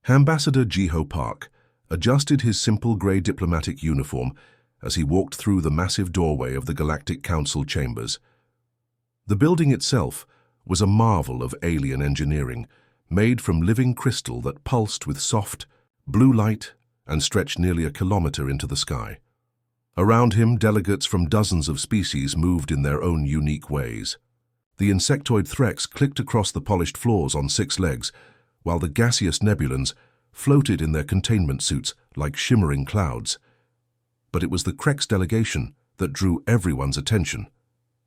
Ambassador Jiho Park adjusted his simple grey diplomatic uniform as he walked through the massive doorway of the Galactic Council chambers. The building itself was a marvel of alien engineering, made from living crystal that pulsed with soft, blue light and stretched nearly a kilometer into the sky. Around him, delegates from dozens of species moved in their own unique ways. The insectoid threx clicked across the polished floors on 6 legs, while the gaseous nebulans floated in their containment suits like shimmering clouds. But it was the Krex delegation that drew everyone's attention.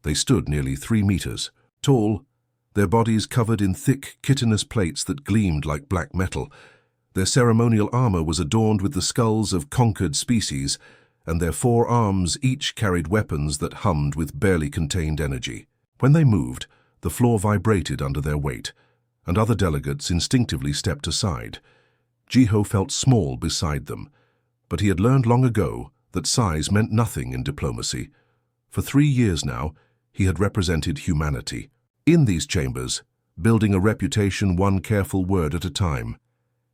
They stood nearly 3 meters tall, their bodies covered in thick, chitinous plates that gleamed like black metal. Their ceremonial armor was adorned with the skulls of conquered species, and their 4 arms each carried weapons that hummed with barely contained energy. When they moved, the floor vibrated under their weight, and other delegates instinctively stepped aside. Jiho felt small beside them, but he had learned long ago that size meant nothing in diplomacy. For 3 years now, he had represented humanity. In these chambers, building a reputation one careful word at a time.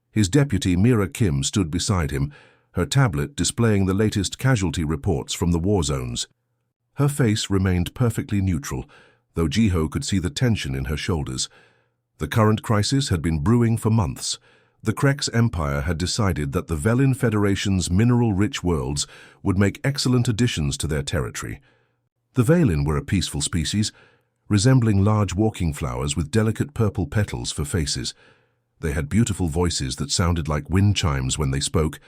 His deputy, Mira Kim, stood beside him, her tablet displaying the latest casualty reports from the war zones. Her face remained perfectly neutral, though Jiho could see the tension in her shoulders. The current crisis had been brewing for months. The Krex Empire had decided that the Velin Federation's mineral-rich worlds would make excellent additions to their territory. The Velin were a peaceful species, resembling large walking flowers with delicate purple petals for faces. They had beautiful voices that sounded like wind chimes when they spoke,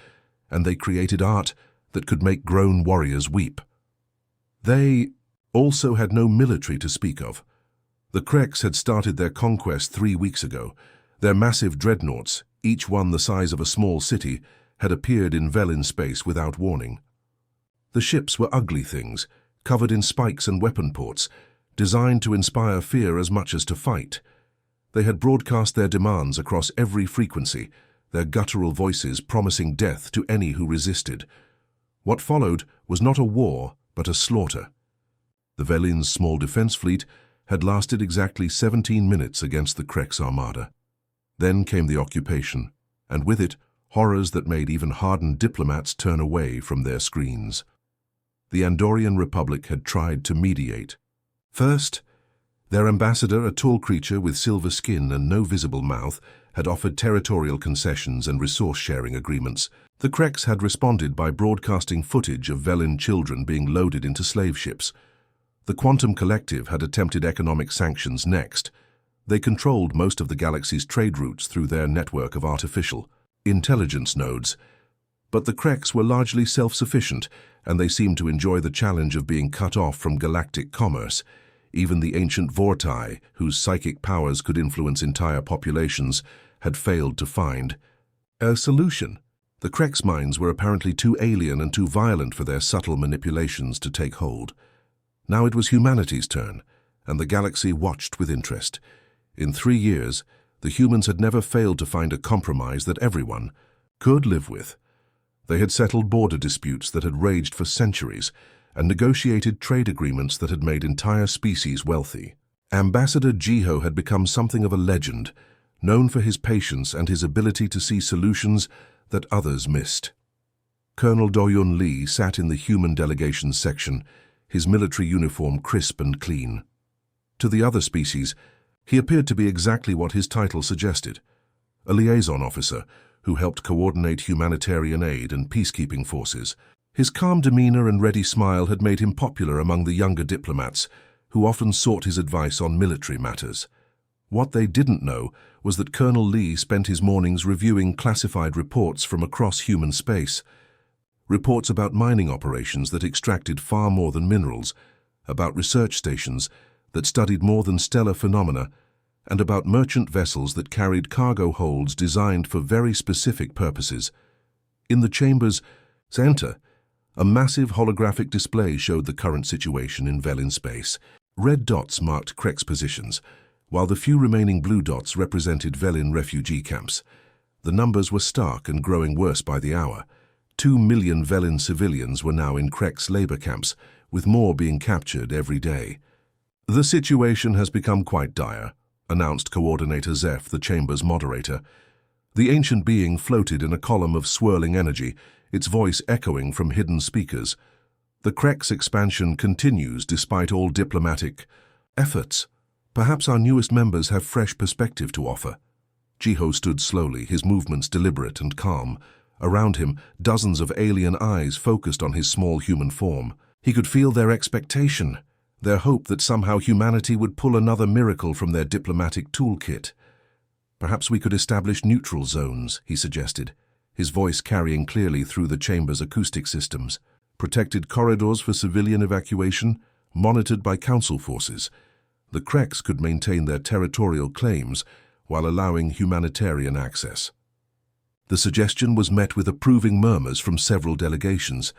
and they created art that could make grown warriors weep. They also had no military to speak of. The Krex had started their conquest 3 weeks ago. Their massive dreadnoughts, each one the size of a small city, had appeared in Velin space without warning. The ships were ugly things, covered in spikes and weapon ports, designed to inspire fear as much as to fight. They had broadcast their demands across every frequency, their guttural voices promising death to any who resisted. What followed was not a war, but a slaughter. The Velin's small defense fleet had lasted exactly 17 minutes against the Krex armada. Then came the occupation, and with it, horrors that made even hardened diplomats turn away from their screens. The Andorian Republic had tried to mediate. First, their ambassador, a tall creature with silver skin and no visible mouth, had offered territorial concessions and resource-sharing agreements. The Krex had responded by broadcasting footage of Velin children being loaded into slave ships. The Quantum Collective had attempted economic sanctions next. They controlled most of the galaxy's trade routes through their network of artificial intelligence nodes. But the Krex were largely self-sufficient, and they seemed to enjoy the challenge of being cut off from galactic commerce. Even the ancient Vortai, whose psychic powers could influence entire populations, had failed to find a solution. The Krex minds were apparently too alien and too violent for their subtle manipulations to take hold. Now it was humanity's turn, and the galaxy watched with interest. In 3 years, the humans had never failed to find a compromise that everyone could live with. They had settled border disputes that had raged for centuries and negotiated trade agreements that had made entire species wealthy. Ambassador Jiho had become something of a legend, known for his patience and his ability to see solutions that others missed. Colonel Doyun Lee sat in the human delegations section, his military uniform crisp and clean. To the other species, he appeared to be exactly what his title suggested, a liaison officer who helped coordinate humanitarian aid and peacekeeping forces. His calm demeanor and ready smile had made him popular among the younger diplomats, who often sought his advice on military matters. What they didn't know was that Colonel Lee spent his mornings reviewing classified reports from across human space. Reports about mining operations that extracted far more than minerals, about research stations that studied more than stellar phenomena, and about merchant vessels that carried cargo holds designed for very specific purposes. In the chamber's center, a massive holographic display showed the current situation in Velin space. Red dots marked Krex positions, while the few remaining blue dots represented Velin refugee camps. The numbers were stark and growing worse by the hour. 2 million Velin civilians were now in Krex labor camps, with more being captured every day. "The situation has become quite dire," announced Coordinator Zeph, the chamber's moderator. The ancient being floated in a column of swirling energy, its voice echoing from hidden speakers. The Krek's expansion continues despite all diplomatic efforts. Perhaps our newest members have fresh perspective to offer. Jiho stood slowly, his movements deliberate and calm. Around him, dozens of alien eyes focused on his small human form. He could feel their expectation, their hope that somehow humanity would pull another miracle from their diplomatic toolkit. Perhaps we could establish neutral zones, he suggested, his voice carrying clearly through the chamber's acoustic systems. Protected corridors for civilian evacuation, monitored by council forces. The Kreks could maintain their territorial claims while allowing humanitarian access. The suggestion was met with approving murmurs from several delegations.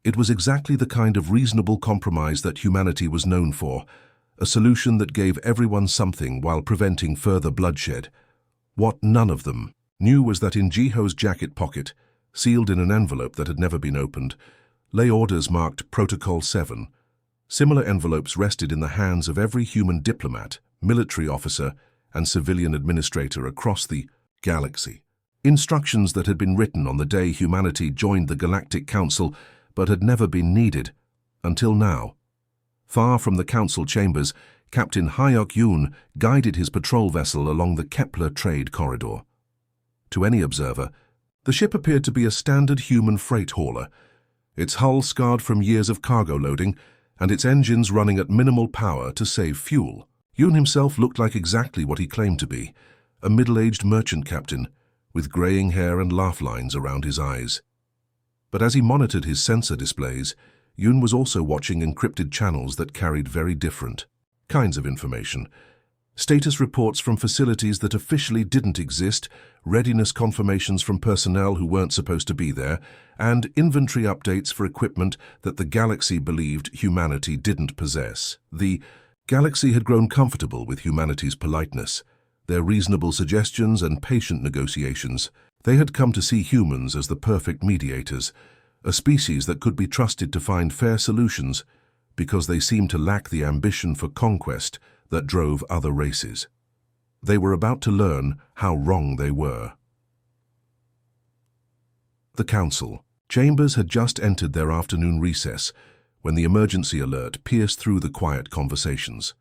It was exactly the kind of reasonable compromise that humanity was known for, a solution that gave everyone something while preventing further bloodshed. What none of them knew was that in Jiho's jacket pocket, sealed in an envelope that had never been opened, lay orders marked Protocol 7. Similar envelopes rested in the hands of every human diplomat, military officer, and civilian administrator across the galaxy. Instructions that had been written on the day humanity joined the Galactic Council but had never been needed, until now. Far from the council chambers, Captain Hyuk Yoon guided his patrol vessel along the Kepler trade corridor. To any observer, the ship appeared to be a standard human freight hauler, its hull scarred from years of cargo loading and its engines running at minimal power to save fuel. Yoon himself looked like exactly what he claimed to be, a middle-aged merchant captain with graying hair and laugh lines around his eyes. But as he monitored his sensor displays, Yoon was also watching encrypted channels that carried very different kinds of information. Status reports from facilities that officially didn't exist, readiness confirmations from personnel who weren't supposed to be there, and inventory updates for equipment that the galaxy believed humanity didn't possess. The galaxy had grown comfortable with humanity's politeness, their reasonable suggestions and patient negotiations. They had come to see humans as the perfect mediators, a species that could be trusted to find fair solutions because they seemed to lack the ambition for conquest that drove other races. They were about to learn how wrong they were. The council chambers had just entered their afternoon recess when the emergency alert pierced through the quiet conversations.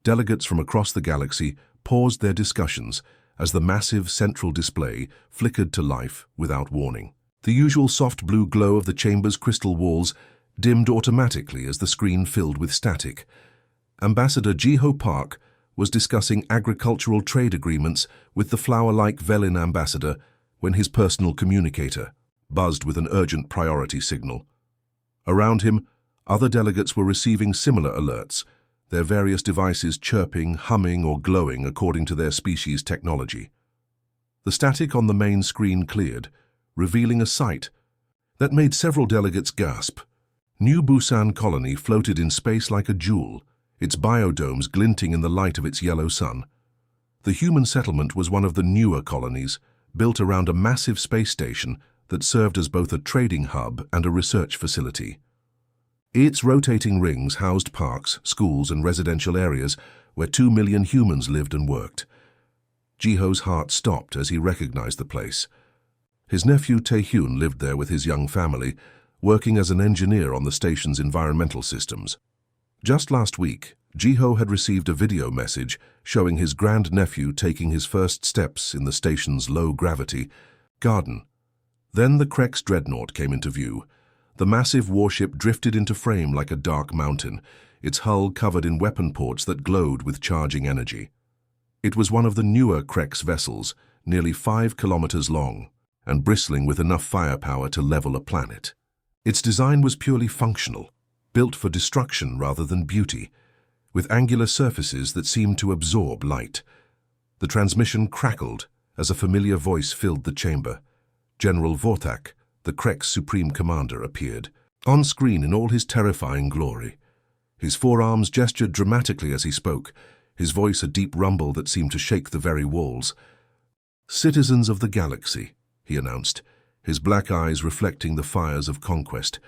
Delegates from across the galaxy paused their discussions as the massive central display flickered to life without warning. The usual soft blue glow of the chamber's crystal walls dimmed automatically as the screen filled with static. Ambassador Jiho Park was discussing agricultural trade agreements with the flower-like Velin ambassador when his personal communicator buzzed with an urgent priority signal. Around him, other delegates were receiving similar alerts, their various devices chirping, humming, or glowing according to their species' technology. The static on the main screen cleared, revealing a sight that made several delegates gasp. New Busan Colony floated in space like a jewel, its biodomes glinting in the light of its yellow sun. The human settlement was one of the newer colonies, built around a massive space station that served as both a trading hub and a research facility. Its rotating rings housed parks, schools, and residential areas where 2 million humans lived and worked. Jiho's heart stopped as he recognized the place. His nephew Taehyun lived there with his young family, working as an engineer on the station's environmental systems. Just last week, Jiho had received a video message showing his grandnephew taking his first steps in the station's low-gravity garden. Then the Krek's dreadnought came into view. The massive warship drifted into frame like a dark mountain, its hull covered in weapon ports that glowed with charging energy. It was one of the newer Krek's vessels, nearly 5 kilometers long, and bristling with enough firepower to level a planet. Its design was purely functional, built for destruction rather than beauty, with angular surfaces that seemed to absorb light. The transmission crackled as a familiar voice filled the chamber. General Vorthak, the Krek's supreme commander, appeared, on screen in all his terrifying glory. His forearms gestured dramatically as he spoke, his voice a deep rumble that seemed to shake the very walls. "Citizens of the galaxy," he announced, his black eyes reflecting the fires of conquest.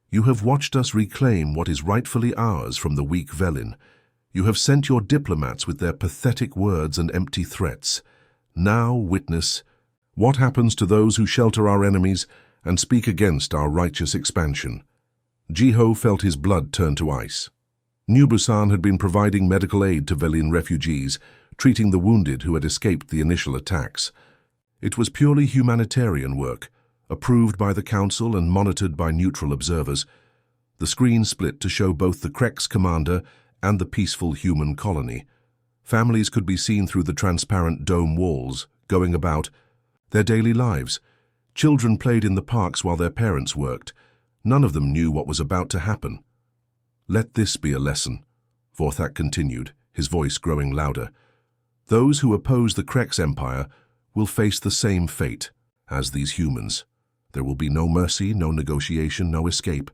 "You have watched us reclaim what is rightfully ours from the weak Velin. You have sent your diplomats with their pathetic words and empty threats. Now witness What happens to those who shelter our enemies and speak against our righteous expansion? Jiho felt his blood turn to ice. New Busan had been providing medical aid to Velin refugees, treating the wounded who had escaped the initial attacks. It was purely humanitarian work, approved by the Council and monitored by neutral observers. The screen split to show both the Krek's commander and the peaceful human colony. Families could be seen through the transparent dome walls, going about their daily lives. Children played in the parks while their parents worked. None of them knew what was about to happen. "Let this be a lesson," Vorthak continued, his voice growing louder. "Those who oppose the Krek's empire will face the same fate as these humans. There will be no mercy, no negotiation, no escape."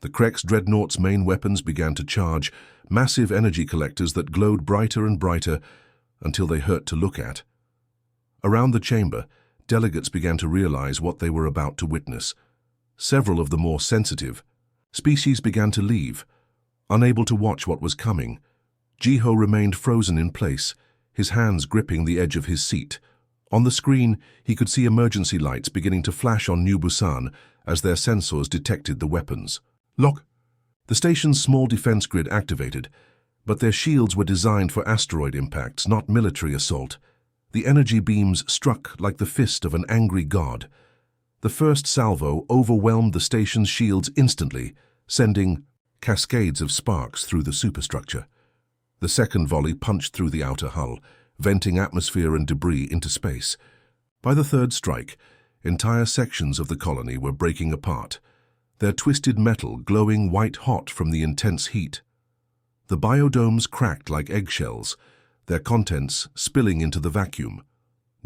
The Krek's dreadnought's main weapons began to charge, massive energy collectors that glowed brighter and brighter until they hurt to look at. Around the chamber, delegates began to realize what they were about to witness. Several of the more sensitive species began to leave, unable to watch what was coming. Jiho remained frozen in place, his hands gripping the edge of his seat. On the screen, he could see emergency lights beginning to flash on New Busan as their sensors detected the weapons. Lock! The station's small defense grid activated, but their shields were designed for asteroid impacts, not military assault. The energy beams struck like the fist of an angry god. The first salvo overwhelmed the station's shields instantly, sending cascades of sparks through the superstructure. The second volley punched through the outer hull, venting atmosphere and debris into space. By the third strike, entire sections of the colony were breaking apart, their twisted metal glowing white-hot from the intense heat. The biodomes cracked like eggshells, their contents spilling into the vacuum.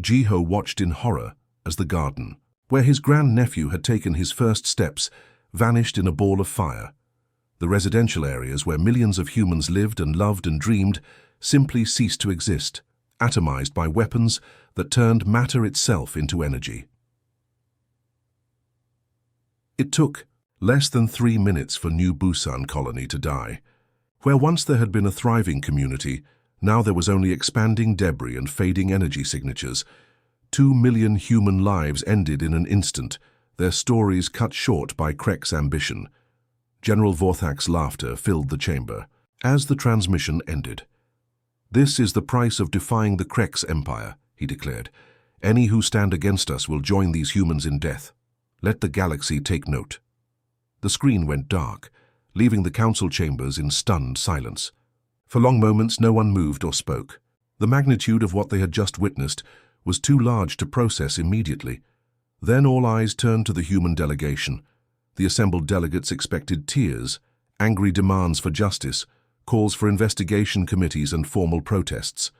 Jiho watched in horror as the garden, where his grandnephew had taken his first steps, vanished in a ball of fire. The residential areas where millions of humans lived and loved and dreamed simply ceased to exist, atomized by weapons that turned matter itself into energy. It took less than 3 minutes for New Busan colony to die. Where once there had been a thriving community, now there was only expanding debris and fading energy signatures. 2 million human lives ended in an instant, their stories cut short by Krek's ambition. General Vorthak's laughter filled the chamber as the transmission ended. "This is the price of defying the Krek's empire," he declared. "Any who stand against us will join these humans in death. Let the galaxy take note." The screen went dark, leaving the council chambers in stunned silence. For long moments, no one moved or spoke. The magnitude of what they had just witnessed was too large to process immediately. Then all eyes turned to the human delegation. The assembled delegates expected tears, angry demands for justice, calls for investigation committees and formal protests.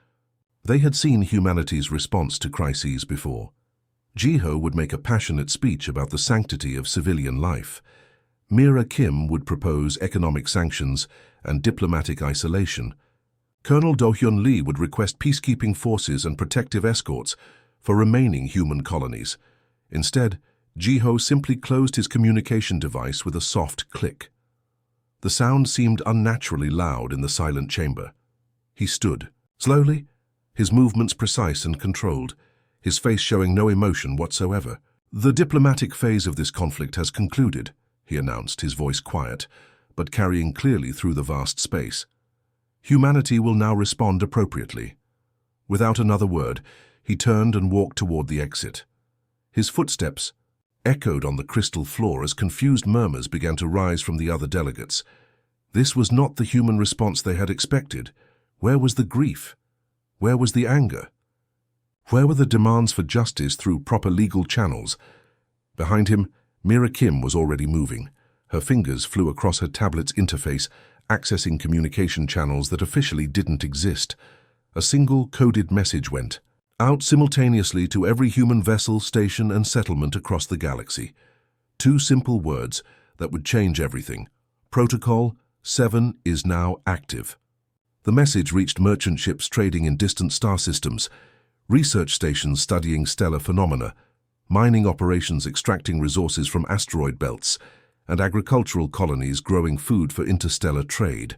They had seen humanity's response to crises before. Jiho would make a passionate speech about the sanctity of civilian life. Mira Kim would propose economic sanctions and diplomatic isolation. Colonel Do-hyun Lee would request peacekeeping forces and protective escorts for remaining human colonies. Instead, Jiho simply closed his communication device with a soft click. The sound seemed unnaturally loud in the silent chamber. He stood, slowly, his movements precise and controlled, his face showing no emotion whatsoever. "The diplomatic phase of this conflict has concluded," he announced, his voice quiet, but carrying clearly through the vast space. "Humanity will now respond appropriately." Without another word, he turned and walked toward the exit. His footsteps echoed on the crystal floor as confused murmurs began to rise from the other delegates. This was not the human response they had expected. Where was the grief? Where was the anger? Where were the demands for justice through proper legal channels? Behind him, Mira Kim was already moving. Her fingers flew across her tablet's interface, accessing communication channels that officially didn't exist. A single coded message went out simultaneously to every human vessel, station, and settlement across the galaxy. 2 simple words that would change everything. Protocol 7 is now active. The message reached merchant ships trading in distant star systems, research stations studying stellar phenomena, mining operations extracting resources from asteroid belts, and agricultural colonies growing food for interstellar trade.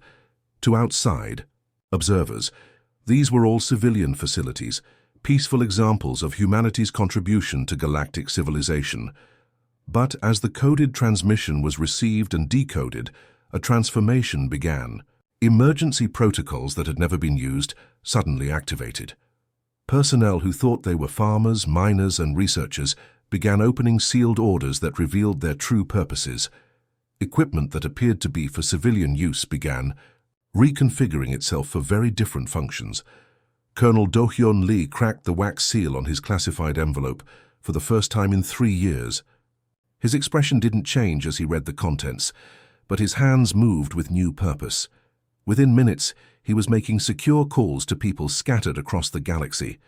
To outside observers, these were all civilian facilities, peaceful examples of humanity's contribution to galactic civilization. But as the coded transmission was received and decoded, a transformation began. Emergency protocols that had never been used suddenly activated. Personnel who thought they were farmers, miners, and researchers began opening sealed orders that revealed their true purposes. Equipment that appeared to be for civilian use began reconfiguring itself for very different functions. Colonel Do-hyun Lee cracked the wax seal on his classified envelope for the first time in 3 years. His expression didn't change as he read the contents, but his hands moved with new purpose. Within minutes, he was making secure calls to people scattered across the galaxy.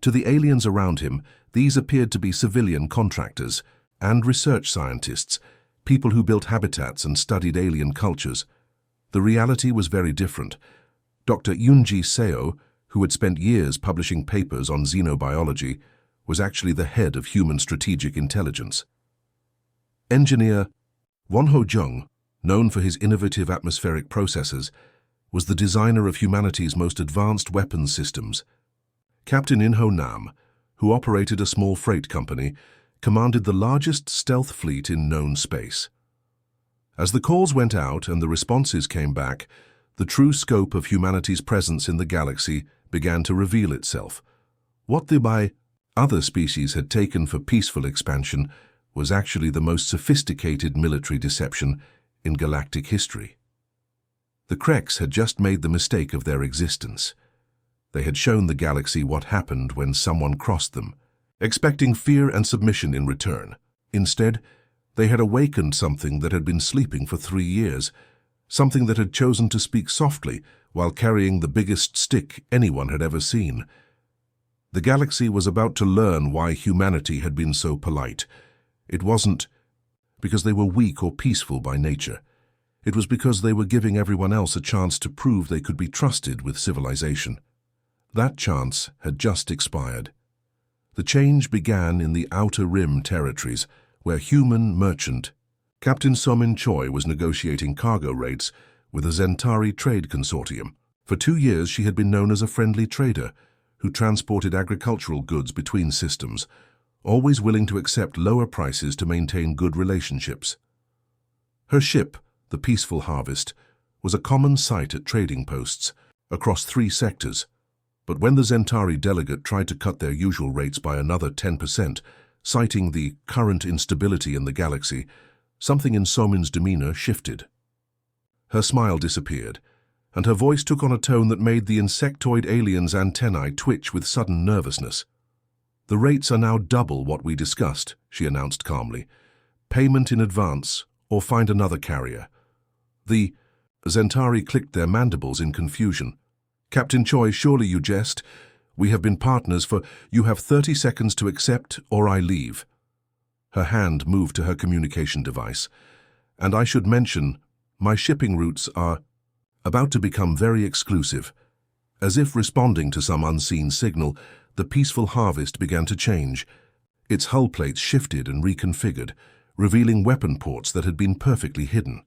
To the aliens around him, these appeared to be civilian contractors and research scientists, people who built habitats and studied alien cultures. The reality was very different. Dr. Yoonji Seo, who had spent years publishing papers on xenobiology, was actually the head of human strategic intelligence. Engineer Wonho Jung, known for his innovative atmospheric processes, was the designer of humanity's most advanced weapons systems. Captain In-ho Nam, who operated a small freight company, commanded the largest stealth fleet in known space. As the calls went out and the responses came back, the true scope of humanity's presence in the galaxy began to reveal itself. What the other species had taken for peaceful expansion was actually the most sophisticated military deception in galactic history. The Kreks had just made the mistake of their existence. They had shown the galaxy what happened when someone crossed them, expecting fear and submission in return. Instead, they had awakened something that had been sleeping for 3 years, something that had chosen to speak softly while carrying the biggest stick anyone had ever seen. The galaxy was about to learn why humanity had been so polite. It wasn't because they were weak or peaceful by nature. It was because they were giving everyone else a chance to prove they could be trusted with civilization. That chance had just expired. The change began in the Outer Rim territories, where human merchant Captain Somin Choi was negotiating cargo rates with a Zentari trade consortium. For 2 years she had been known as a friendly trader who transported agricultural goods between systems, always willing to accept lower prices to maintain good relationships. Her ship, the Peaceful Harvest, was a common sight at trading posts across 3 sectors. But when the Zentari delegate tried to cut their usual rates by another 10%, citing the current instability in the galaxy, something in Somin's demeanor shifted. Her smile disappeared, and her voice took on a tone that made the insectoid alien's antennae twitch with sudden nervousness. "The rates are now double what we discussed," she announced calmly. "Payment in advance, or find another carrier." The Zentari clicked their mandibles in confusion. "Captain Choi, surely you jest. We have been partners for... You have 30 seconds to accept, or I leave." Her hand moved to her communication device. "And I should mention, my shipping routes are about to become very exclusive." As if responding to some unseen signal, the Peaceful Harvest began to change. Its hull plates shifted and reconfigured, revealing weapon ports that had been perfectly hidden.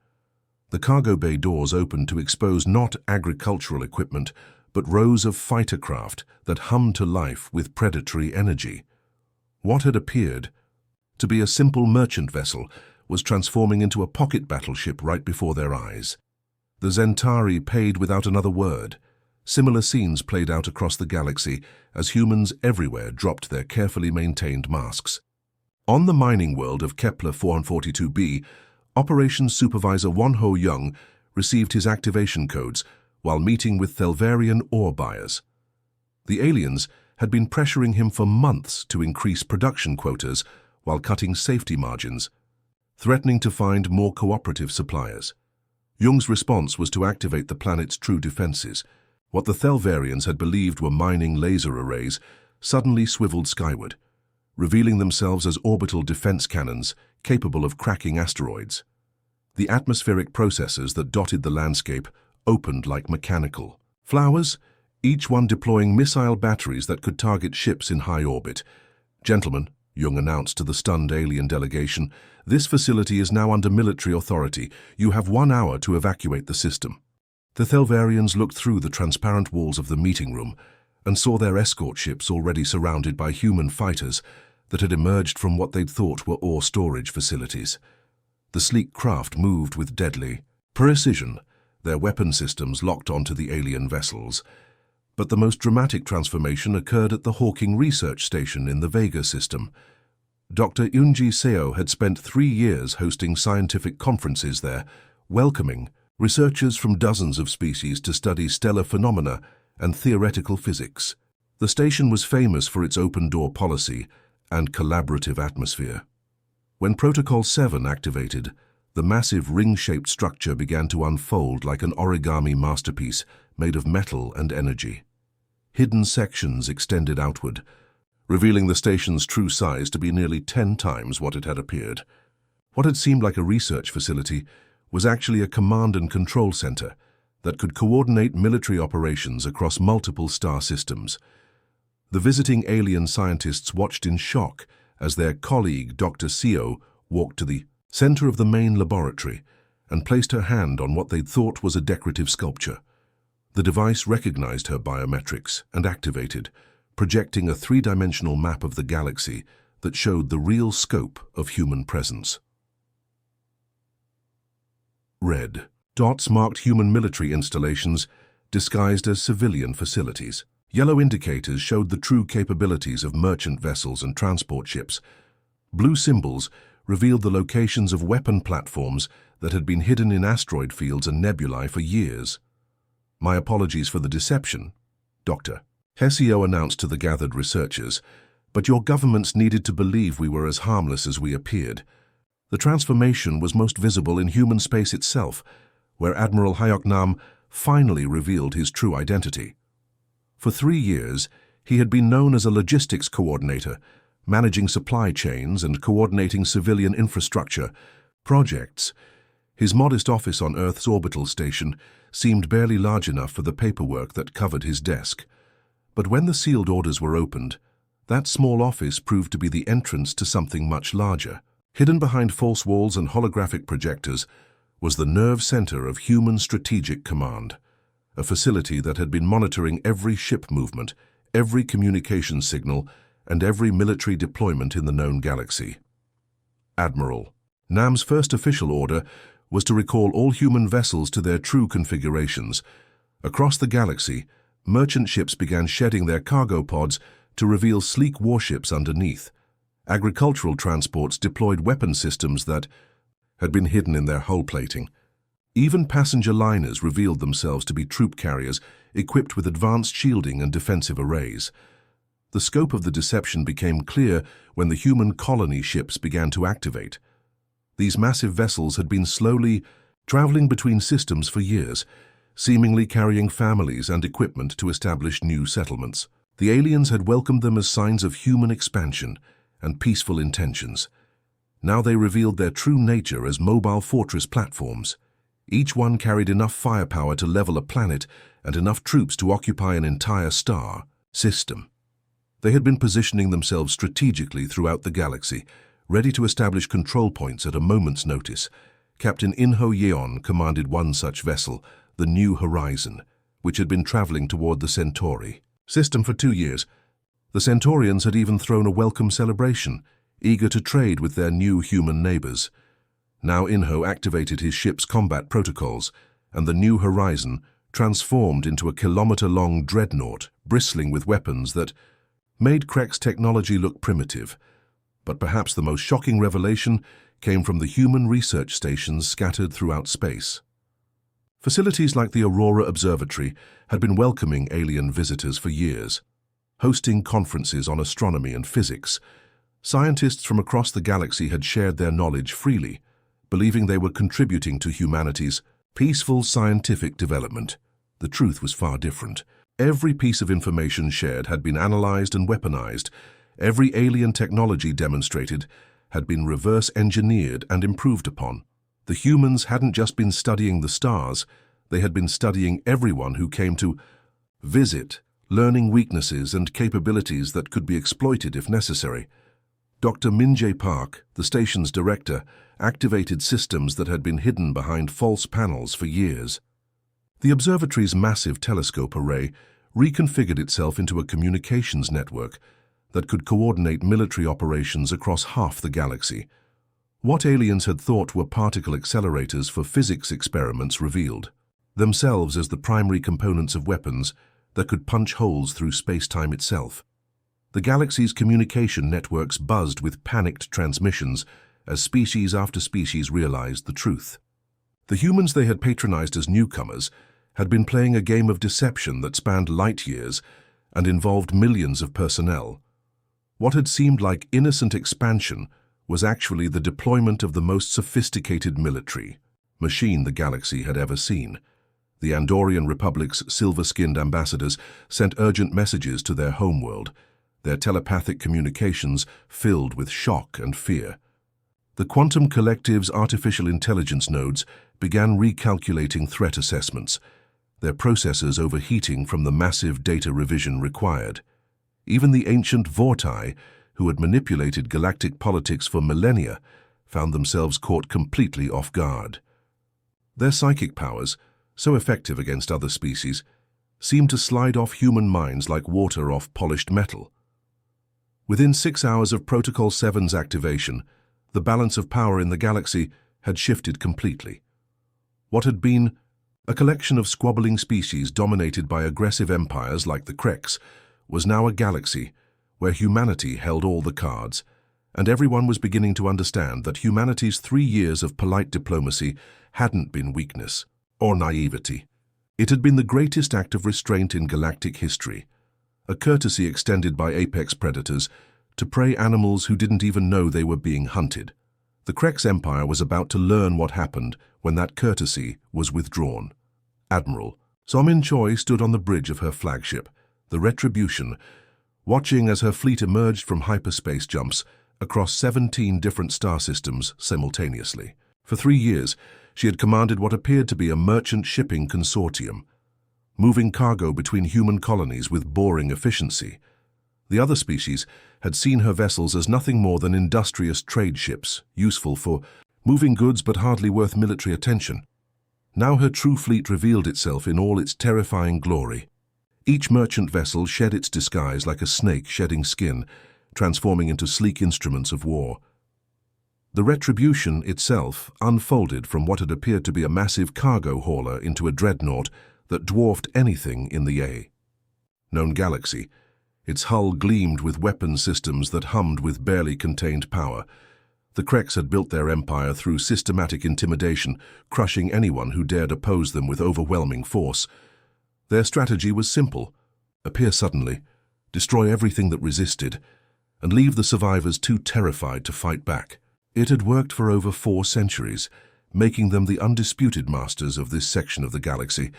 The cargo bay doors opened to expose not agricultural equipment, but rows of fighter craft that hummed to life with predatory energy. What had appeared to be a simple merchant vessel was transforming into a pocket battleship right before their eyes. The Zentari paid without another word. Similar scenes played out across the galaxy as humans everywhere dropped their carefully maintained masks. On the mining world of Kepler 442b, Operations Supervisor Wonho Young received his activation codes while meeting with Thelvarian ore buyers. The aliens had been pressuring him for months to increase production quotas while cutting safety margins, threatening to find more cooperative suppliers. Jung's response was to activate the planet's true defenses. What the Thelvarians had believed were mining laser arrays suddenly swiveled skyward, revealing themselves as orbital defense cannons capable of cracking asteroids. The atmospheric processes that dotted the landscape opened like mechanical flowers, each one deploying missile batteries that could target ships in high orbit. "Gentlemen," Jung announced to the stunned alien delegation, "this facility is now under military authority. You have 1 hour to evacuate the system." The Thelvarians looked through the transparent walls of the meeting room, and saw their escort ships already surrounded by human fighters that had emerged from what they'd thought were ore storage facilities. The sleek craft moved with deadly precision, their weapon systems locked onto the alien vessels. But the most dramatic transformation occurred at the Hawking Research Station in the Vega system. Dr. Eunji Seo had spent 3 years hosting scientific conferences there, welcoming researchers from dozens of species to study stellar phenomena and theoretical physics. The station was famous for its open-door policy and collaborative atmosphere. When Protocol 7 activated, the massive ring-shaped structure began to unfold like an origami masterpiece made of metal and energy. Hidden sections extended outward, revealing the station's true size to be nearly 10 times what it had appeared. What had seemed like a research facility was actually a command and control center that could coordinate military operations across multiple star systems. The visiting alien scientists watched in shock as their colleague, Dr. Seo, walked to the center of the main laboratory and placed her hand on what they'd thought was a decorative sculpture. The device recognized her biometrics and activated, projecting a 3-dimensional map of the galaxy that showed the real scope of human presence. Red dots marked human military installations disguised as civilian facilities. Yellow indicators showed the true capabilities of merchant vessels and transport ships. Blue symbols revealed the locations of weapon platforms that had been hidden in asteroid fields and nebulae for years. "My apologies for the deception, Dr. Hesio announced to the gathered researchers, but your governments needed to believe we were as harmless as we appeared. The transformation was most visible in human space itself, where Admiral Hyoknam finally revealed his true identity. For 3 years, he had been known as a logistics coordinator, managing supply chains and coordinating civilian infrastructure projects. His modest office on Earth's orbital station seemed barely large enough for the paperwork that covered his desk. But when the sealed orders were opened, that small office proved to be the entrance to something much larger. Hidden behind false walls and holographic projectors was the nerve center of Human Strategic Command, a facility that had been monitoring every ship movement, every communication signal, and every military deployment in the known galaxy. Admiral Nam's first official order was to recall all human vessels to their true configurations. Across the galaxy, merchant ships began shedding their cargo pods to reveal sleek warships underneath. Agricultural transports deployed weapon systems that had been hidden in their hull plating. Even passenger liners revealed themselves to be troop carriers equipped with advanced shielding and defensive arrays. The scope of the deception became clear when the human colony ships began to activate. These massive vessels had been slowly traveling between systems for years, seemingly carrying families and equipment to establish new settlements. The aliens had welcomed them as signs of human expansion and peaceful intentions. Now they revealed their true nature as mobile fortress platforms. Each one carried enough firepower to level a planet and enough troops to occupy an entire star system. They had been positioning themselves strategically throughout the galaxy, ready to establish control points at a moment's notice. Captain Inho Yeon commanded one such vessel, the New Horizon, which had been traveling toward the Centauri system for 2 years. The Centaurians had even thrown a welcome celebration, eager to trade with their new human neighbors. Now Inho activated his ship's combat protocols, and the New Horizon transformed into a kilometer-long dreadnought, bristling with weapons that made Krek's technology look primitive. But perhaps the most shocking revelation came from the human research stations scattered throughout space. Facilities like the Aurora Observatory had been welcoming alien visitors for years, hosting conferences on astronomy and physics. Scientists from across the galaxy had shared their knowledge freely, believing they were contributing to humanity's peaceful scientific development. The truth was far different. Every piece of information shared had been analyzed and weaponized. Every alien technology demonstrated had been reverse-engineered and improved upon. The humans hadn't just been studying the stars, they had been studying everyone who came to visit, learning weaknesses and capabilities that could be exploited if necessary. Dr. Min-jae Park, the station's director, activated systems that had been hidden behind false panels for years. The observatory's massive telescope array reconfigured itself into a communications network that could coordinate military operations across half the galaxy. What aliens had thought were particle accelerators for physics experiments revealed themselves as the primary components of weapons that could punch holes through space-time itself. The galaxy's communication networks buzzed with panicked transmissions as species after species realized the truth. The humans they had patronized as newcomers had been playing a game of deception that spanned light years and involved millions of personnel. What had seemed like innocent expansion was actually the deployment of the most sophisticated military machine the galaxy had ever seen. The Andorian Republic's silver-skinned ambassadors sent urgent messages to their homeworld, their telepathic communications filled with shock and fear. The Quantum Collective's artificial intelligence nodes began recalculating threat assessments, their processors overheating from the massive data revision required. Even the ancient Vortai, who had manipulated galactic politics for millennia, found themselves caught completely off guard. Their psychic powers, so effective against other species, seemed to slide off human minds like water off polished metal. Within 6 hours of Protocol 7's activation, the balance of power in the galaxy had shifted completely. What had been a collection of squabbling species dominated by aggressive empires like the Kreks was now a galaxy where humanity held all the cards, and everyone was beginning to understand that humanity's 3 years of polite diplomacy hadn't been weakness or naivety. It had been the greatest act of restraint in galactic history, a courtesy extended by apex predators to prey animals who didn't even know they were being hunted. The Kreks Empire was about to learn what happened when that courtesy was withdrawn. Admiral Somin Choi stood on the bridge of her flagship, the Retribution, watching as her fleet emerged from hyperspace jumps across 17 different star systems simultaneously. For 3 years, she had commanded what appeared to be a merchant shipping consortium, moving cargo between human colonies with boring efficiency. The other species had seen her vessels as nothing more than industrious trade ships, useful for moving goods but hardly worth military attention. Now her true fleet revealed itself in all its terrifying glory. Each merchant vessel shed its disguise like a snake shedding skin, transforming into sleek instruments of war. The Retribution itself unfolded from what had appeared to be a massive cargo hauler into a dreadnought that dwarfed anything in the known galaxy. Its hull gleamed with weapon systems that hummed with barely contained power. The Kreks had built their empire through systematic intimidation, crushing anyone who dared oppose them with overwhelming force. Their strategy was simple: appear suddenly, destroy everything that resisted, and leave the survivors too terrified to fight back. It had worked for over 4 centuries, making them the undisputed masters of this section of the galaxy,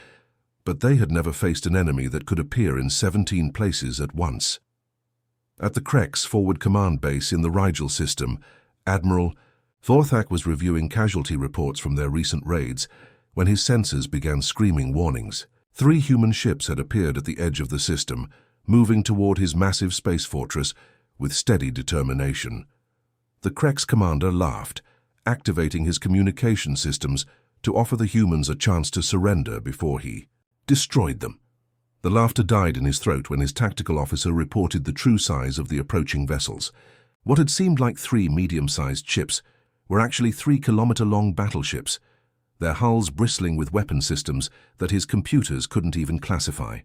but they had never faced an enemy that could appear in 17 places at once. At the Kreks forward command base in the Rigel system, Admiral Vorthak was reviewing casualty reports from their recent raids when his sensors began screaming warnings. 3 human ships had appeared at the edge of the system, moving toward his massive space fortress with steady determination. The Kreks commander laughed, activating his communication systems to offer the humans a chance to surrender before he destroyed them. The laughter died in his throat when his tactical officer reported the true size of the approaching vessels. What had seemed like 3 medium-sized ships were actually 3-kilometer-long battleships, their hulls bristling with weapon systems that his computers couldn't even classify.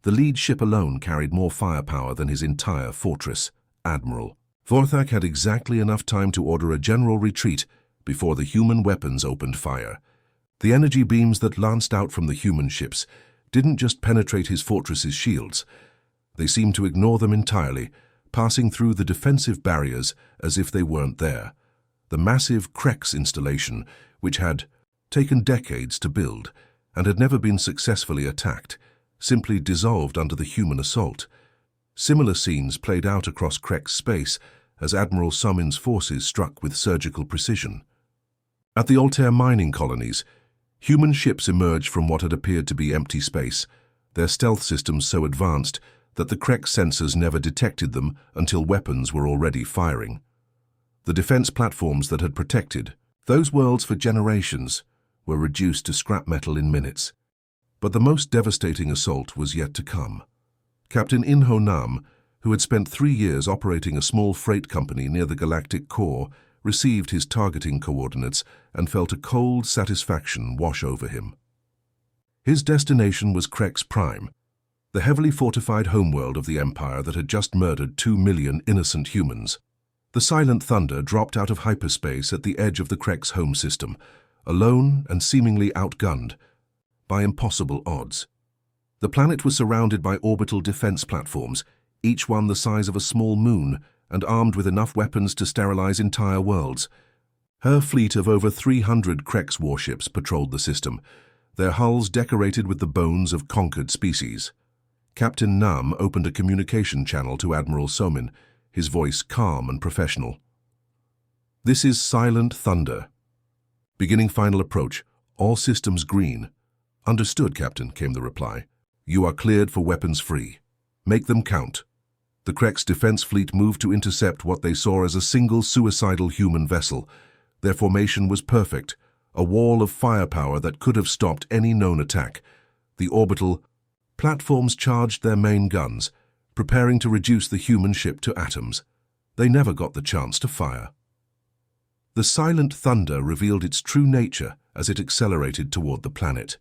The lead ship alone carried more firepower than his entire fortress. Admiral Vorthak had exactly enough time to order a general retreat before the human weapons opened fire. The energy beams that lanced out from the human ships didn't just penetrate his fortress's shields. They seemed to ignore them entirely, passing through the defensive barriers as if they weren't there. The massive Kreks installation, which had taken decades to build and had never been successfully attacked, simply dissolved under the human assault. Similar scenes played out across Kreks space as Admiral Somin's forces struck with surgical precision. At the Altair mining colonies, human ships emerged from what had appeared to be empty space, their stealth systems so advanced that the Kreks sensors never detected them until weapons were already firing. The defense platforms that had protected those worlds for generations were reduced to scrap metal in minutes. But the most devastating assault was yet to come. Captain In-ho Nam, who had spent 3 years operating a small freight company near the galactic core, received his targeting coordinates and felt a cold satisfaction wash over him. His destination was Krex Prime, the heavily fortified homeworld of the Empire that had just murdered 2 million innocent humans. The Silent Thunder dropped out of hyperspace at the edge of the Krex home system, alone and seemingly outgunned by impossible odds. The planet was surrounded by orbital defense platforms, each one the size of a small moon and armed with enough weapons to sterilize entire worlds. Her fleet of over 300 Krex warships patrolled the system, their hulls decorated with the bones of conquered species. Captain Nam opened a communication channel to Admiral Somin, his voice calm and professional. "This is Silent Thunder. Beginning final approach, all systems green." "Understood, Captain," came the reply. "You are cleared for weapons free. Make them count." The Krex defense fleet moved to intercept what they saw as a single suicidal human vessel. Their formation was perfect, a wall of firepower that could have stopped any known attack. The orbital platforms charged their main guns, preparing to reduce the human ship to atoms. They never got the chance to fire. The Silent Thunder revealed its true nature as it accelerated toward the planet.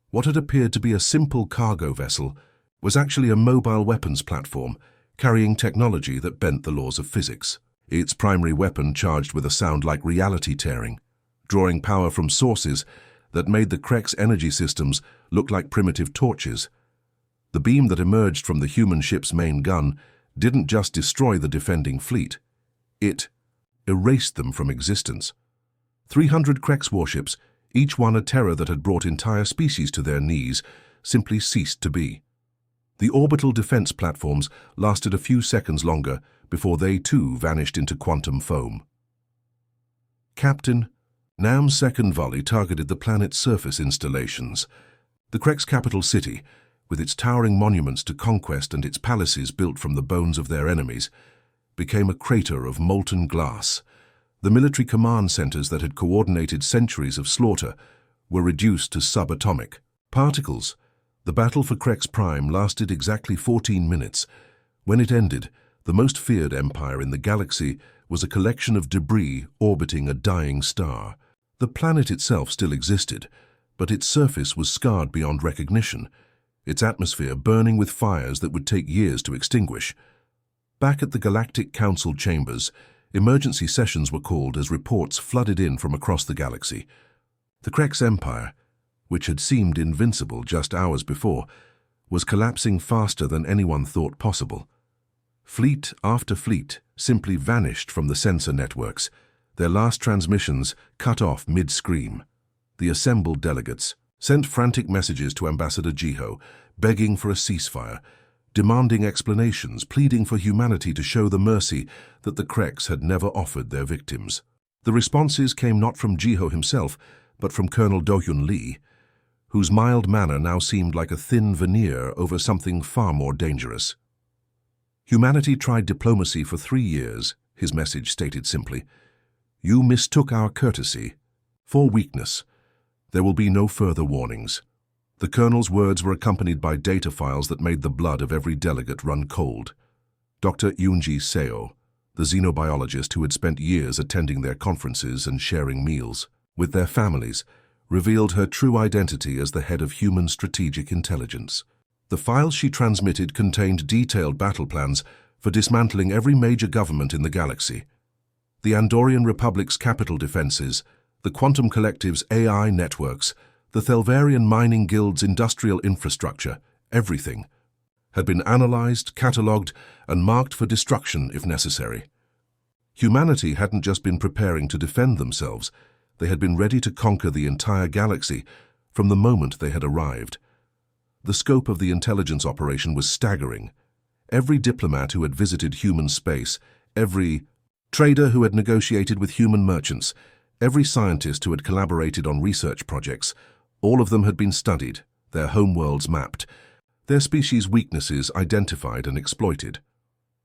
What had appeared to be a simple cargo vessel was actually a mobile weapons platform, carrying technology that bent the laws of physics. Its primary weapon charged with a sound like reality tearing, drawing power from sources that made the Krex energy systems look like primitive torches. The beam that emerged from the human ship's main gun didn't just destroy the defending fleet. It erased them from existence. 300 Krex warships, each one a terror that had brought entire species to their knees, simply ceased to be. The orbital defense platforms lasted a few seconds longer before they too vanished into quantum foam. Captain Nam's second volley targeted the planet's surface installations. The Krex capital city, with its towering monuments to conquest and its palaces built from the bones of their enemies, became a crater of molten glass. The military command centers that had coordinated centuries of slaughter were reduced to subatomic particles. The battle for Krex Prime lasted exactly 14 minutes. When it ended, the most feared empire in the galaxy was a collection of debris orbiting a dying star. The planet itself still existed, but its surface was scarred beyond recognition, its atmosphere burning with fires that would take years to extinguish. Back at the Galactic Council chambers, emergency sessions were called as reports flooded in from across the galaxy. The Krex Empire, which had seemed invincible just hours before, was collapsing faster than anyone thought possible. Fleet after fleet simply vanished from the sensor networks, their last transmissions cut off mid-scream. The assembled delegates sent frantic messages to Ambassador Jiho, begging for a ceasefire, demanding explanations, pleading for humanity to show the mercy that the Krex had never offered their victims. The responses came not from Jiho himself, but from Colonel Do-hyun Lee, whose mild manner now seemed like a thin veneer over something far more dangerous. "Humanity tried diplomacy for 3 years," his message stated simply. "You mistook our courtesy for weakness. There will be no further warnings." The colonel's words were accompanied by data files that made the blood of every delegate run cold. Dr. Yoonji Seo, the xenobiologist who had spent years attending their conferences and sharing meals with their families, revealed her true identity as the head of Human Strategic Intelligence. The files she transmitted contained detailed battle plans for dismantling every major government in the galaxy. The Andorian Republic's capital defenses, the Quantum Collective's AI networks, the Thelvarian Mining Guild's industrial infrastructure, everything, had been analyzed, catalogued, and marked for destruction if necessary. Humanity hadn't just been preparing to defend themselves, they had been ready to conquer the entire galaxy from the moment they had arrived. The scope of the intelligence operation was staggering. Every diplomat who had visited human space, every trader who had negotiated with human merchants, every scientist who had collaborated on research projects, all of them had been studied, their homeworlds mapped, their species' weaknesses identified and exploited.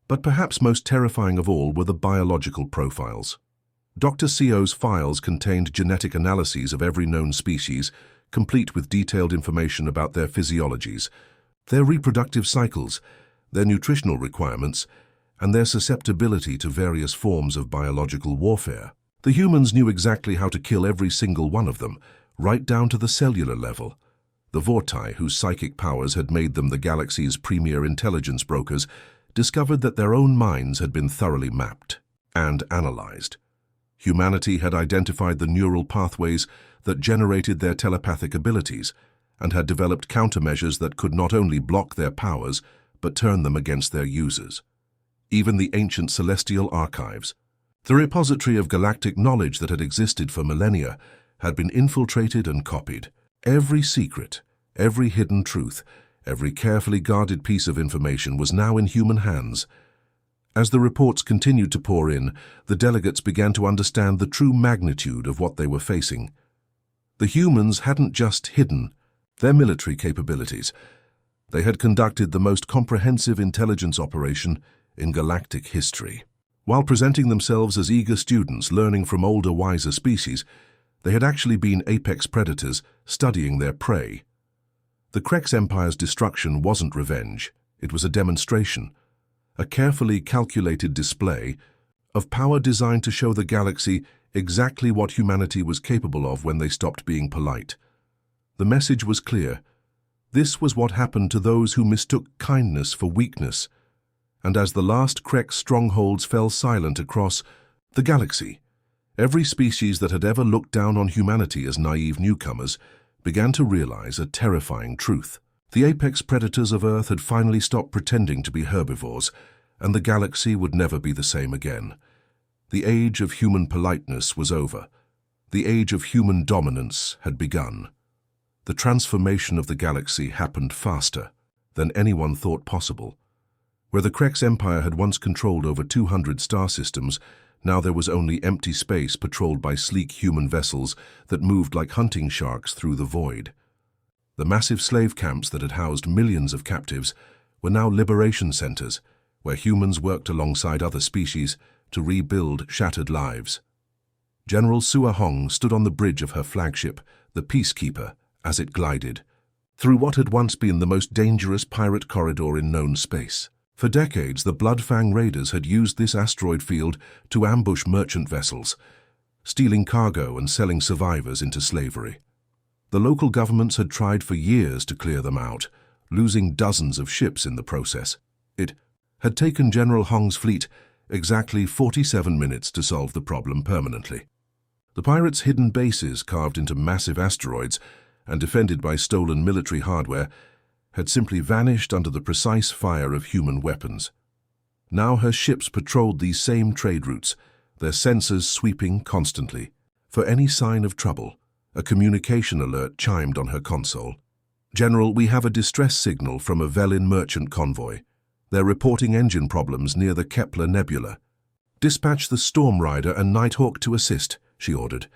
But perhaps most terrifying of all were the biological profiles. Dr. Seo's files contained genetic analyses of every known species, complete with detailed information about their physiologies, their reproductive cycles, their nutritional requirements, and their susceptibility to various forms of biological warfare. The humans knew exactly how to kill every single one of them, right down to the cellular level. The Vortai, whose psychic powers had made them the galaxy's premier intelligence brokers, discovered that their own minds had been thoroughly mapped and analyzed. Humanity had identified the neural pathways that generated their telepathic abilities and had developed countermeasures that could not only block their powers but turn them against their users. Even the ancient celestial archives, the repository of galactic knowledge that had existed for millennia, had been infiltrated and copied. Every secret, every hidden truth, every carefully guarded piece of information was now in human hands. As the reports continued to pour in, the delegates began to understand the true magnitude of what they were facing. The humans hadn't just hidden their military capabilities. They had conducted the most comprehensive intelligence operation in galactic history. While presenting themselves as eager students learning from older, wiser species, they had actually been apex predators studying their prey. The Krex Empire's destruction wasn't revenge, it was a demonstration, a carefully calculated display of power designed to show the galaxy exactly what humanity was capable of when they stopped being polite. The message was clear. This was what happened to those who mistook kindness for weakness. And as the last Krex strongholds fell silent across the galaxy, every species that had ever looked down on humanity as naive newcomers began to realize a terrifying truth. The apex predators of Earth had finally stopped pretending to be herbivores, and the galaxy would never be the same again. The age of human politeness was over. The age of human dominance had begun. The transformation of the galaxy happened faster than anyone thought possible. Where the Krex Empire had once controlled over 200 star systems, now there was only empty space patrolled by sleek human vessels that moved like hunting sharks through the void. The massive slave camps that had housed millions of captives were now liberation centers, where humans worked alongside other species to rebuild shattered lives. General Sua Hong stood on the bridge of her flagship, the Peacekeeper, as it glided through what had once been the most dangerous pirate corridor in known space. For decades, the Bloodfang raiders had used this asteroid field to ambush merchant vessels, stealing cargo and selling survivors into slavery. The local governments had tried for years to clear them out, losing dozens of ships in the process. It had taken General Hong's fleet exactly 47 minutes to solve the problem permanently. The pirates' hidden bases, carved into massive asteroids and defended by stolen military hardware, had simply vanished under the precise fire of human weapons. Now her ships patrolled these same trade routes, their sensors sweeping constantly. For any sign of trouble, a communication alert chimed on her console. "General, we have a distress signal from a Velin merchant convoy. They're reporting engine problems near the Kepler Nebula. Dispatch the Storm Rider and Nighthawk to assist," she ordered,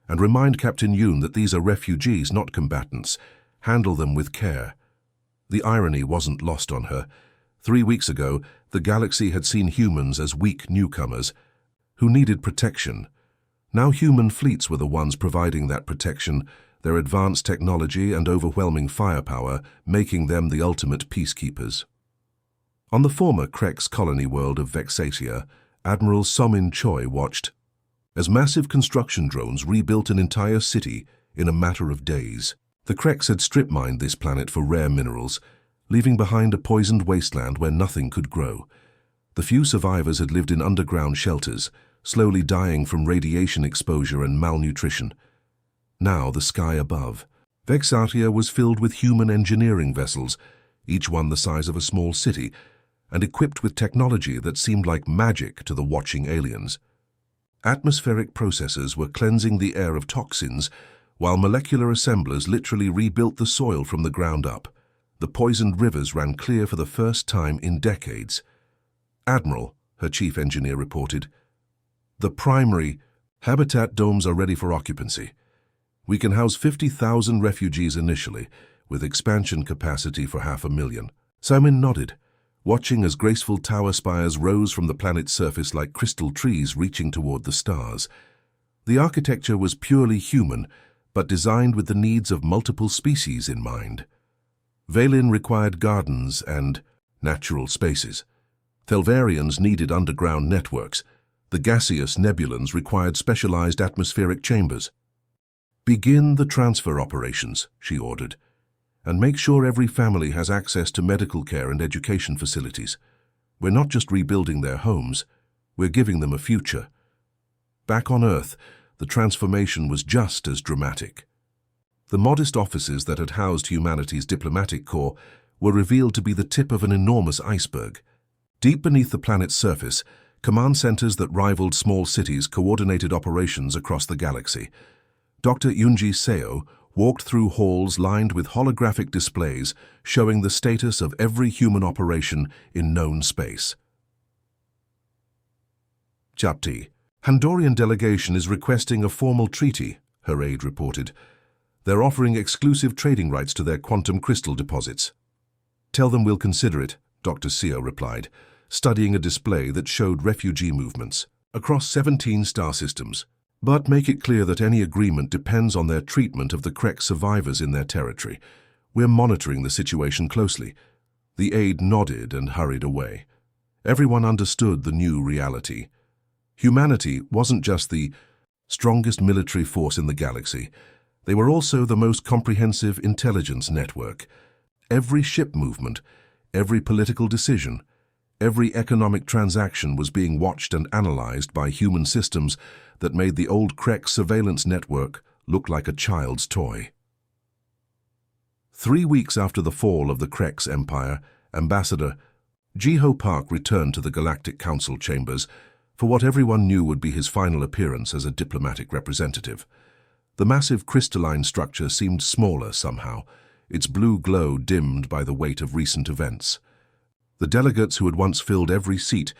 "and remind Captain Yoon that these are refugees, not combatants. Handle them with care." The irony wasn't lost on her. 3 weeks ago, the galaxy had seen humans as weak newcomers who needed protection. Now human fleets were the ones providing that protection, their advanced technology and overwhelming firepower making them the ultimate peacekeepers. On the former Krex colony world of Vexatia, Admiral Somin Choi watched as massive construction drones rebuilt an entire city in a matter of days. The Krex had strip-mined this planet for rare minerals, leaving behind a poisoned wasteland where nothing could grow. The few survivors had lived in underground shelters, slowly dying from radiation exposure and malnutrition. Now the sky above, Vexatia was filled with human engineering vessels, each one the size of a small city, and equipped with technology that seemed like magic to the watching aliens. Atmospheric processors were cleansing the air of toxins, while molecular assemblers literally rebuilt the soil from the ground up. The poisoned rivers ran clear for the first time in decades. "Admiral," her chief engineer reported, "the primary habitat domes are ready for occupancy. We can house 50,000 refugees initially, with expansion capacity for 500,000. Simon nodded, watching as graceful tower spires rose from the planet's surface like crystal trees reaching toward the stars. The architecture was purely human, but designed with the needs of multiple species in mind. Valin required gardens and natural spaces. Thelvarians needed underground networks. The gaseous nebulans required specialized atmospheric chambers. "Begin the transfer operations," she ordered, "and make sure every family has access to medical care and education facilities. We're not just rebuilding their homes, we're giving them a future." Back on Earth, the transformation was just as dramatic. The modest offices that had housed humanity's diplomatic corps were revealed to be the tip of an enormous iceberg. Deep beneath the planet's surface, command centers that rivaled small cities coordinated operations across the galaxy. Dr. Yunji Seo walked through halls lined with holographic displays showing the status of every human operation in known space. Chapti, Handorian delegation is requesting a formal treaty, her aide reported. They're offering exclusive trading rights to their quantum crystal deposits. "Tell them we'll consider it," Dr. Seo replied, studying a display that showed refugee movements across 17 star systems. "But make it clear that any agreement depends on their treatment of the Krek survivors in their territory. We're monitoring the situation closely." The aide nodded and hurried away. Everyone understood the new reality. Humanity wasn't just the strongest military force in the galaxy. They were also the most comprehensive intelligence network. Every ship movement, every political decision, every economic transaction was being watched and analyzed by human systems that made the old Krek surveillance network look like a child's toy. 3 weeks after the fall of the Krek's empire, Ambassador Jiho Park returned to the Galactic Council chambers for what everyone knew would be his final appearance as a diplomatic representative. The massive crystalline structure seemed smaller somehow, its blue glow dimmed by the weight of recent events. The delegates who had once filled every seat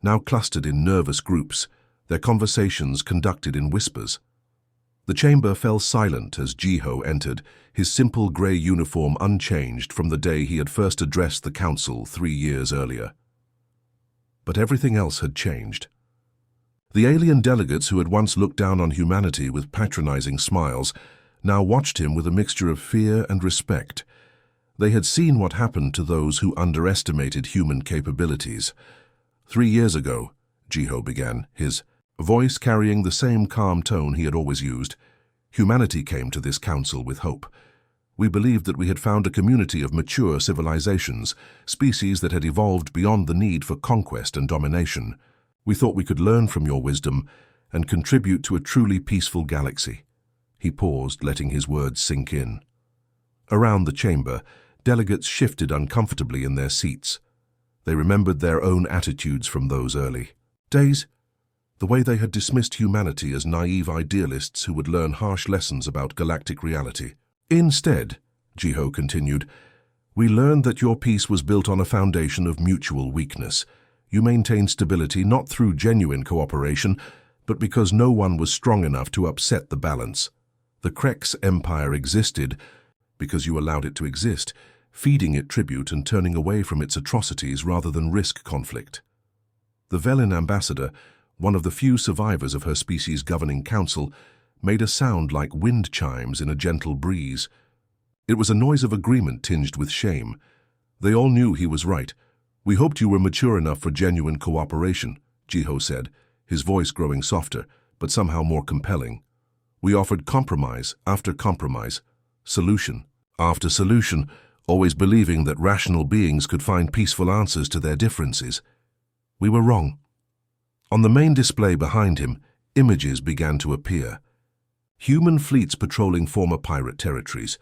now clustered in nervous groups, their conversations conducted in whispers. The chamber fell silent as Jiho entered, his simple grey uniform unchanged from the day he had first addressed the council 3 years earlier. But everything else had changed. The alien delegates who had once looked down on humanity with patronizing smiles now watched him with a mixture of fear and respect. They had seen what happened to those who underestimated human capabilities. 3 years ago, Jiho began, his voice carrying the same calm tone he had always used, humanity came to this council with hope. We believed that we had found a community of mature civilizations, species that had evolved beyond the need for conquest and domination. We thought we could learn from your wisdom and contribute to a truly peaceful galaxy. He paused, letting his words sink in. Around the chamber, delegates shifted uncomfortably in their seats. They remembered their own attitudes from those early days, the way they had dismissed humanity as naive idealists who would learn harsh lessons about galactic reality. "Instead," Jiho continued, "we learned that your peace was built on a foundation of mutual weakness. You maintained stability not through genuine cooperation, but because no one was strong enough to upset the balance. The Krek's empire existed because you allowed it to exist, feeding it tribute and turning away from its atrocities rather than risk conflict." The Velin ambassador, one of the few survivors of her species' governing council, made a sound like wind chimes in a gentle breeze. It was a noise of agreement tinged with shame. They all knew he was right. "We hoped you were mature enough for genuine cooperation," Jiho said, his voice growing softer, but somehow more compelling. "We offered compromise after compromise, solution after solution, always believing that rational beings could find peaceful answers to their differences. We were wrong." On the main display behind him, images began to appear. Human fleets patrolling former pirate territories,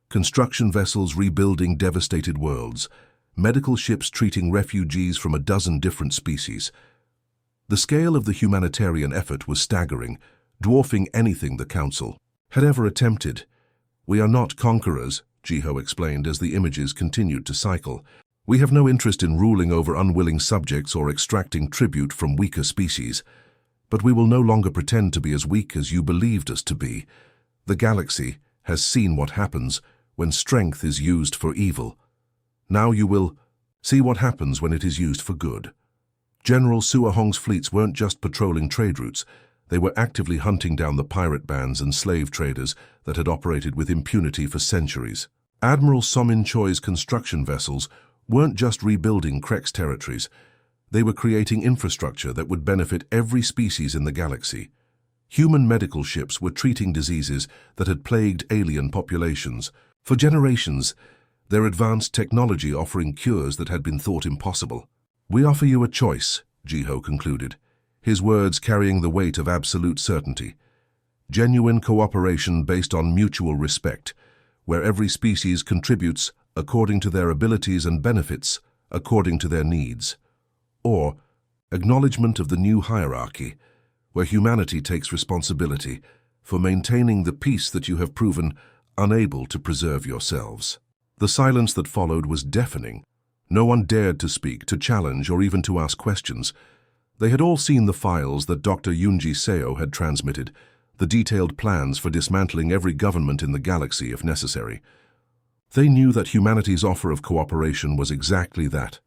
construction vessels rebuilding devastated worlds, medical ships treating refugees from a dozen different species. The scale of the humanitarian effort was staggering, dwarfing anything the Council had ever attempted. "We are not conquerors," Jiho explained as the images continued to cycle. "We have no interest in ruling over unwilling subjects or extracting tribute from weaker species. But we will no longer pretend to be as weak as you believed us to be. The galaxy has seen what happens when strength is used for evil. Now you will see what happens when it is used for good." General Suahong's fleets weren't just patrolling trade routes. They were actively hunting down the pirate bands and slave traders that had operated with impunity for centuries. Admiral Somin Choi's construction vessels weren't just rebuilding Krex territories. They were creating infrastructure that would benefit every species in the galaxy. Human medical ships were treating diseases that had plagued alien populations. For generations, their advanced technology offering cures that had been thought impossible. "We offer you a choice," Jiho concluded, his words carrying the weight of absolute certainty. "Genuine cooperation based on mutual respect, where every species contributes according to their abilities and benefits according to their needs. Or acknowledgement of the new hierarchy, where humanity takes responsibility for maintaining the peace that you have proven unable to preserve yourselves." The silence that followed was deafening. No one dared to speak, to challenge, or even to ask questions. They had all seen the files that Dr. Yunji Seo had transmitted, the detailed plans for dismantling every government in the galaxy if necessary. They knew that humanity's offer of cooperation was exactly that,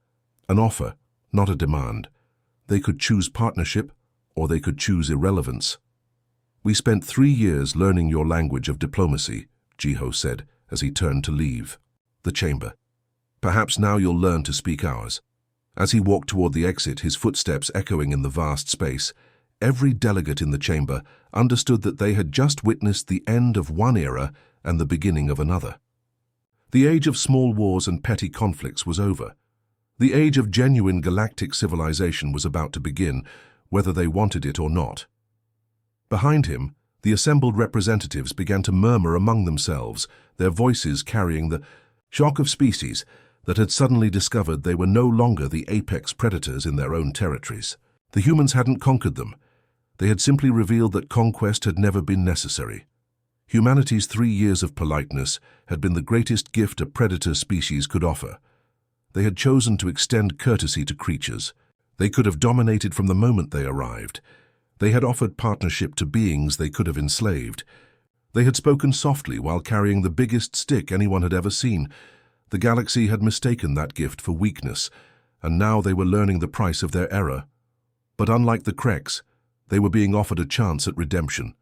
an offer, not a demand. They could choose partnership, or they could choose irrelevance. "We spent 3 years learning your language of diplomacy," Jiho said as he turned to leave the chamber. "Perhaps now you'll learn to speak ours." As he walked toward the exit, his footsteps echoing in the vast space, every delegate in the chamber understood that they had just witnessed the end of one era and the beginning of another. The age of small wars and petty conflicts was over. The age of genuine galactic civilization was about to begin, whether they wanted it or not. Behind him, the assembled representatives began to murmur among themselves, their voices carrying the shock of species that had suddenly discovered they were no longer the apex predators in their own territories. The humans hadn't conquered them. They had simply revealed that conquest had never been necessary. Humanity's 3 years of politeness had been the greatest gift a predator species could offer. They had chosen to extend courtesy to creatures. They could have dominated from the moment they arrived. They had offered partnership to beings they could have enslaved. They had spoken softly while carrying the biggest stick anyone had ever seen. The galaxy had mistaken that gift for weakness, and now they were learning the price of their error. But unlike the Krex, they were being offered a chance at redemption.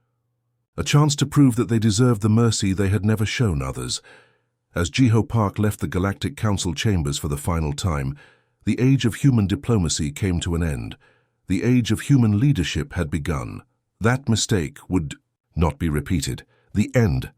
A chance to prove that they deserved the mercy they had never shown others. As Jiho Park left the Galactic Council chambers for the final time, the age of human diplomacy came to an end. The age of human leadership had begun. That mistake would not be repeated. The end